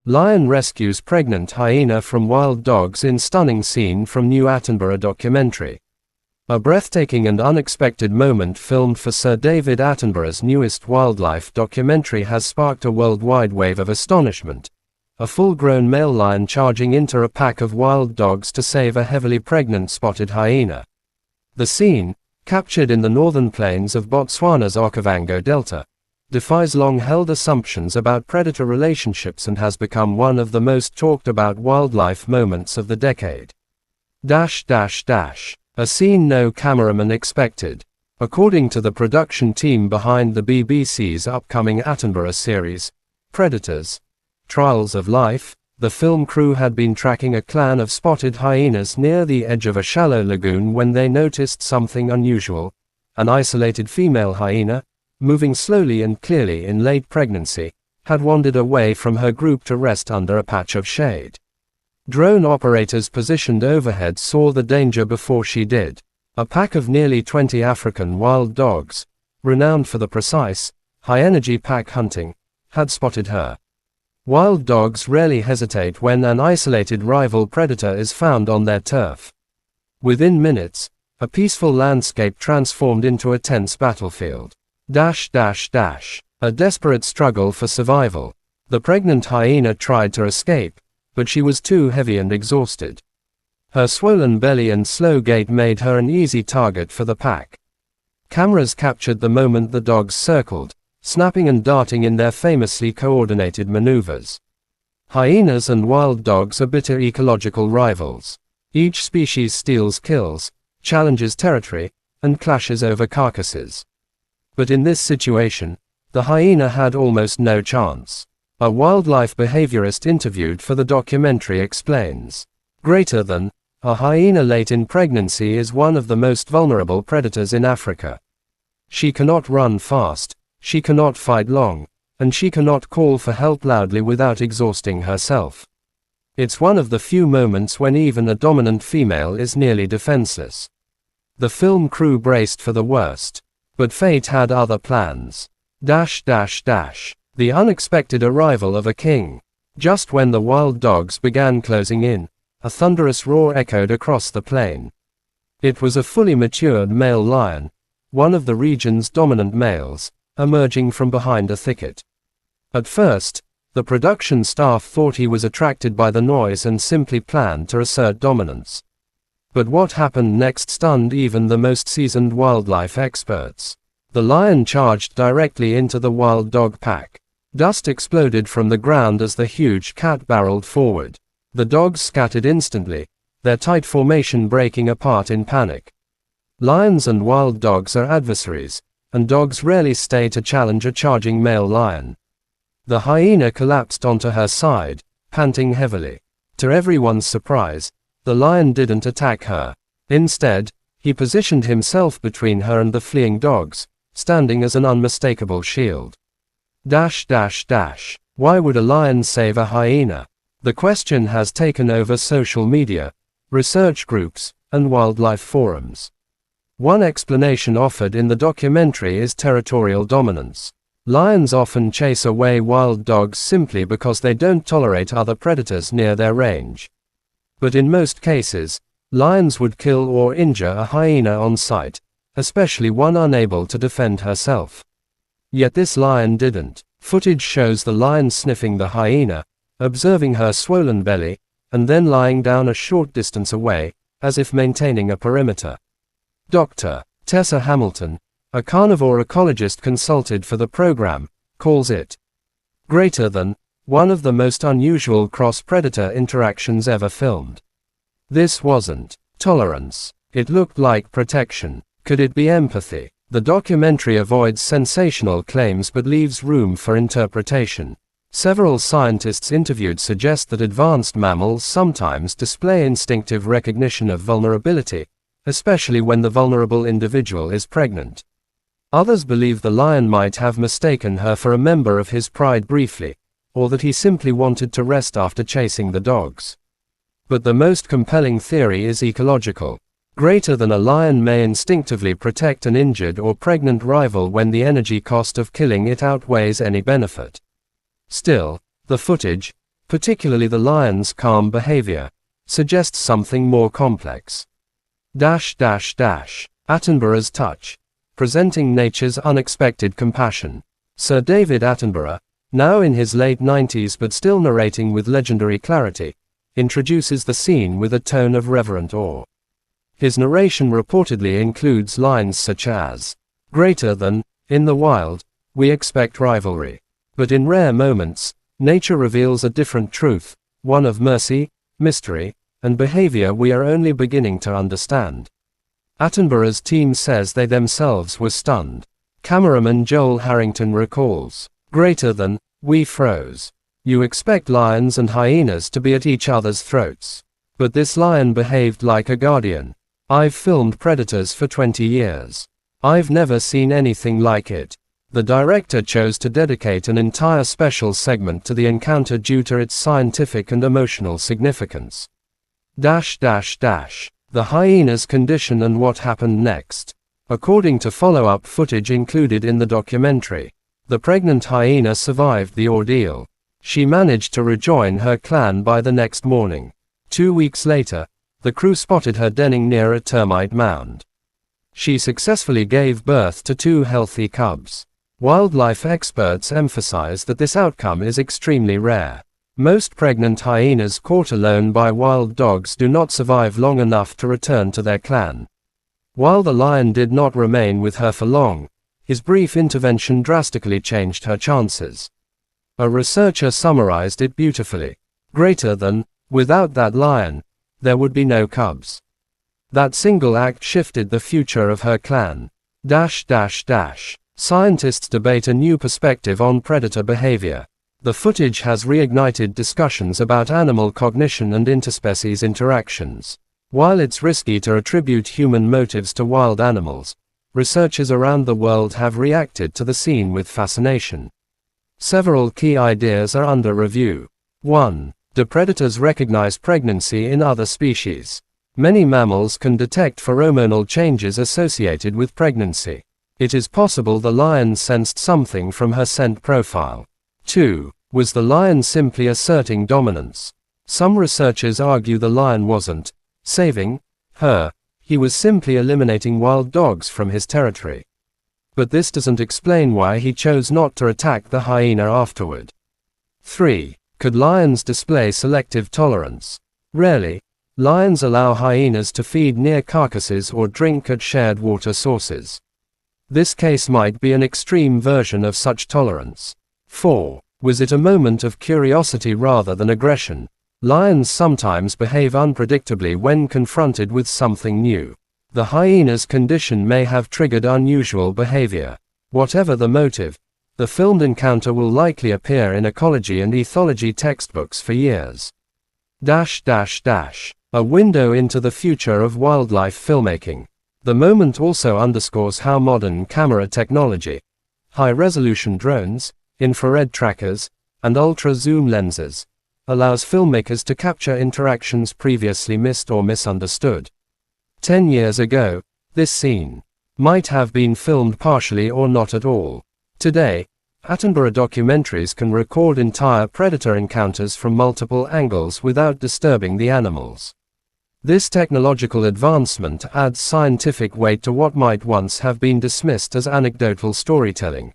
Lion rescues pregnant hyena from wild dogs in stunning scene from new Attenborough documentary. A breathtaking and unexpected moment filmed for Sir David Attenborough's newest wildlife documentary has sparked a worldwide wave of astonishment. A full-grown male lion charging into a pack of wild dogs to save a heavily pregnant spotted hyena. The scene, captured in the northern plains of Botswana's Okavango Delta, defies long-held assumptions about predator relationships and has become one of the most talked-about wildlife moments of the decade. A scene no cameraman expected. According to the production team behind the BBC's upcoming Attenborough series, Predators: Trials of Life, the film crew had been tracking a clan of spotted hyenas near the edge of a shallow lagoon when they noticed something unusual. An isolated female hyena, moving slowly and clearly in late pregnancy, had wandered away from her group to rest under a patch of shade. Drone operators positioned overhead saw the danger before she did. A pack of nearly 20 African wild dogs, renowned for the precise, high-energy pack hunting, had spotted her. Wild dogs rarely hesitate when an isolated rival predator is found on their turf. Within minutes, a peaceful landscape transformed into a tense battlefield. A desperate struggle for survival. The pregnant hyena tried to escape, but she was too heavy and exhausted. Her swollen belly and slow gait made her an easy target for the pack. Cameras captured the moment the dogs circled, snapping and darting in their famously coordinated maneuvers. Hyenas and wild dogs are bitter ecological rivals. Each species steals kills, challenges territory, and clashes over carcasses. But in this situation, the hyena had almost no chance. A wildlife behaviorist interviewed for the documentary explains. A hyena late in pregnancy is one of the most vulnerable predators in Africa. She cannot run fast, she cannot fight long, and she cannot call for help loudly without exhausting herself. It's one of the few moments when even a dominant female is nearly defenseless. The film crew braced for the worst. But fate had other plans. The unexpected arrival of a king. Just when the wild dogs began closing in, a thunderous roar echoed across the plain. It was a fully matured male lion, one of the region's dominant males, emerging from behind a thicket. At first, the production staff thought he was attracted by the noise and simply planned to assert dominance. But what happened next stunned even the most seasoned wildlife experts. The lion charged directly into the wild dog pack. Dust exploded from the ground as the huge cat barreled forward. The dogs scattered instantly, their tight formation breaking apart in panic. Lions and wild dogs are adversaries, and dogs rarely stay to challenge a charging male lion. The hyena collapsed onto her side, panting heavily. To everyone's surprise, the lion didn't attack her. Instead, he positioned himself between her and the fleeing dogs, standing as an unmistakable shield. Why would a lion save a hyena? The question has taken over social media, research groups, and wildlife forums. One explanation offered in the documentary is territorial dominance. Lions often chase away wild dogs simply because they don't tolerate other predators near their range. But in most cases, lions would kill or injure a hyena on sight, especially one unable to defend herself. Yet this lion didn't. Footage shows the lion sniffing the hyena, observing her swollen belly, and then lying down a short distance away, as if maintaining a perimeter. Dr. Tessa Hamilton, a carnivore ecologist consulted for the program, calls it one of the most unusual cross-predator interactions ever filmed. This wasn't tolerance. It looked like protection. Could it be empathy? The documentary avoids sensational claims but leaves room for interpretation. Several scientists interviewed suggest that advanced mammals sometimes display instinctive recognition of vulnerability, especially when the vulnerable individual is pregnant. Others believe the lion might have mistaken her for a member of his pride briefly, or that he simply wanted to rest after chasing the dogs. But the most compelling theory is ecological. A lion may instinctively protect an injured or pregnant rival when the energy cost of killing it outweighs any benefit. Still, the footage, particularly the lion's calm behavior, suggests something more complex. Attenborough's touch, presenting nature's unexpected compassion. Sir David Attenborough, now in his late 90s but still narrating with legendary clarity, introduces the scene with a tone of reverent awe. His narration reportedly includes lines such as, "Greater than, in the wild, we expect rivalry. But in rare moments, nature reveals a different truth, one of mercy, mystery, and behavior we are only beginning to understand." Attenborough's team says they themselves were stunned. Cameraman Joel Harrington recalls, "Greater than, we froze. You expect lions and hyenas to be at each other's throats. But this lion behaved like a guardian. I've filmed predators for 20 years. I've never seen anything like it." The director chose to dedicate an entire special segment to the encounter due to its scientific and emotional significance. The hyena's condition and what happened next. According to follow-up footage included in the documentary, the pregnant hyena survived the ordeal. She managed to rejoin her clan by the next morning. 2 weeks later, the crew spotted her denning near a termite mound. She successfully gave birth to 2 healthy cubs. Wildlife experts emphasize that this outcome is extremely rare. Most pregnant hyenas caught alone by wild dogs do not survive long enough to return to their clan. While the lion did not remain with her for long, his brief intervention drastically changed her chances. A researcher summarized it beautifully. Greater than, without that lion, there would be no cubs. That single act shifted the future of her clan. Scientists debate a new perspective on predator behavior. The footage has reignited discussions about animal cognition and interspecies interactions. While it's risky to attribute human motives to wild animals, researchers around the world have reacted to the scene with fascination. Several key ideas are under review. 1. Do predators recognize pregnancy in other species? Many mammals can detect pheromonal changes associated with pregnancy. It is possible the lion sensed something from her scent profile. 2. Was the lion simply asserting dominance? Some researchers argue the lion wasn't saving her, he was simply eliminating wild dogs from his territory. But this doesn't explain why he chose not to attack the hyena afterward. 3. Could lions display selective tolerance? Rarely. Lions allow hyenas to feed near carcasses or drink at shared water sources. This case might be an extreme version of such tolerance. 4. Was it a moment of curiosity rather than aggression? Lions sometimes behave unpredictably when confronted with something new. The hyena's condition may have triggered unusual behavior. Whatever the motive, the filmed encounter will likely appear in ecology and ethology textbooks for years. A window into the future of wildlife filmmaking. The moment also underscores how modern camera technology, high-resolution drones, infrared trackers, and ultra-zoom lenses, allows filmmakers to capture interactions previously missed or misunderstood. 10 years ago, this scene might have been filmed partially or not at all. Today, Attenborough documentaries can record entire predator encounters from multiple angles without disturbing the animals. This technological advancement adds scientific weight to what might once have been dismissed as anecdotal storytelling.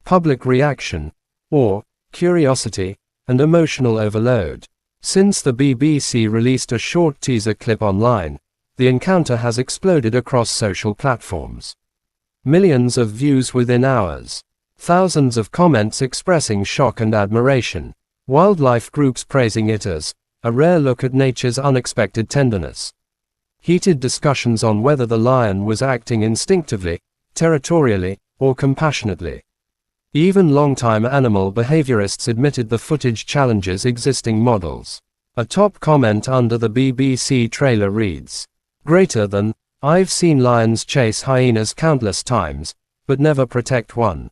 Public reaction, awe, curiosity, and emotional overload. Since the BBC released a short teaser clip online, the encounter has exploded across social platforms. Millions of views within hours. Thousands of comments expressing shock and admiration. Wildlife groups praising it as a rare look at nature's unexpected tenderness. Heated discussions on whether the lion was acting instinctively, territorially, or compassionately. Even longtime animal behaviorists admitted the footage challenges existing models. A top comment under the BBC trailer reads, "Greater than, I've seen lions chase hyenas countless times, but never protect one.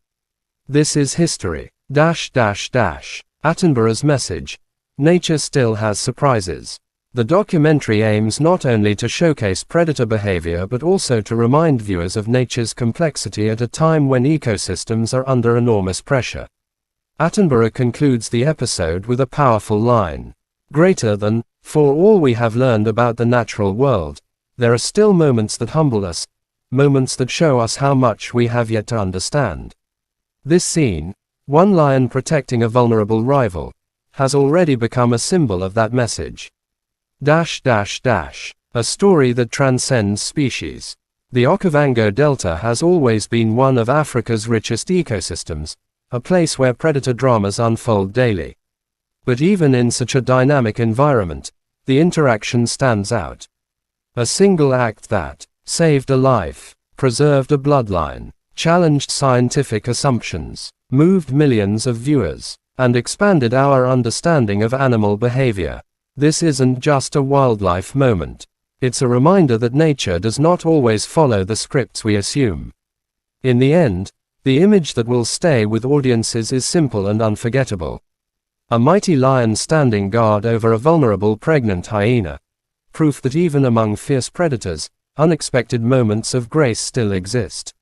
This is history. Attenborough's message. Nature still has surprises." The documentary aims not only to showcase predator behavior but also to remind viewers of nature's complexity at a time when ecosystems are under enormous pressure. Attenborough concludes the episode with a powerful line. Greater than, for all we have learned about the natural world, there are still moments that humble us, moments that show us how much we have yet to understand. This scene, one lion protecting a vulnerable rival, has already become a symbol of that message. A story that transcends species. The Okavango Delta has always been one of Africa's richest ecosystems, a place where predator dramas unfold daily. But even in such a dynamic environment, the interaction stands out. A single act that saved a life, preserved a bloodline, challenged scientific assumptions, moved millions of viewers, and expanded our understanding of animal behavior. This isn't just a wildlife moment. It's a reminder that nature does not always follow the scripts we assume. In the end, the image that will stay with audiences is simple and unforgettable. A mighty lion standing guard over a vulnerable pregnant hyena. Proof that even among fierce predators, unexpected moments of grace still exist.